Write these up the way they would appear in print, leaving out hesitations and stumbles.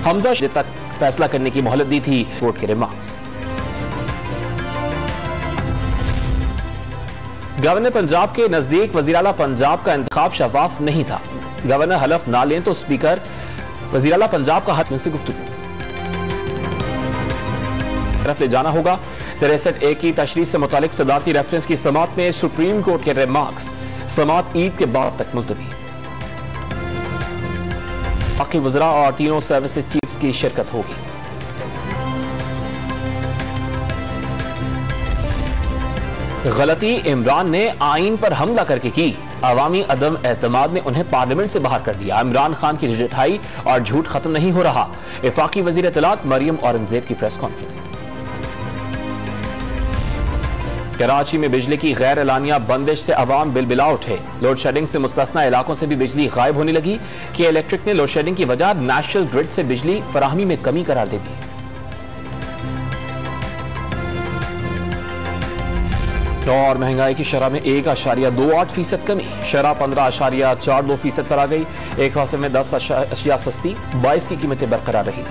हमजा तक फैसला करने की मोहलत दी थी कोर्ट के रिमार्क्स। गवर्नर पंजाब के नजदीक वजीर-आला पंजाब का इंतखाब शफाफ नहीं था। गवर्नर हलफ ना लें तो स्पीकर वजीर-आला पंजाब का हक में से गुफ्तगू तरफ ले जाना होगा। 63A की तशरीह से मुतालिक सदारती रेफरेंस की समात में सुप्रीम कोर्ट के रिमार्क्स समात ईद के बाद तक मुलतवी। बाकी वज़रा और तीनों सर्विसेज चीफ्स की शिरकत होगी। गलती इमरान ने आइन पर हमला करके की। अवामी अदम एतमाद ने उन्हें पार्लियामेंट से बाहर कर दिया। इमरान खान की झूठाई और झूठ खत्म नहीं हो रहा। इफाकी वजीर इत्तलात मरियम औरंगजेब की प्रेस कॉन्फ्रेंस। कराची में बिजली की गैर एलानिया बंदिश से अवाम बिलबिला उठे। लोड शेडिंग से मुस्तस्ना इलाकों से भी बिजली गायब होने लगी। के इलेक्ट्रिक ने लोड शेडिंग की वजह नेशनल ग्रिड से बिजली फराहमी में कमी करार दे दी। और महंगाई की शरह में 1.28% कमी। शरह 15.42% पर आ गई। एक हफ्ते में 10 अशिया सस्ती, 22 की कीमतें बरकरार रही।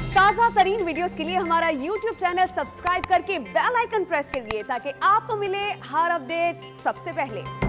ताजा तरीन वीडियोस के लिए हमारा YouTube चैनल सब्सक्राइब करके बेल आइकन प्रेस करिए ताकि आपको मिले हर अपडेट सबसे पहले।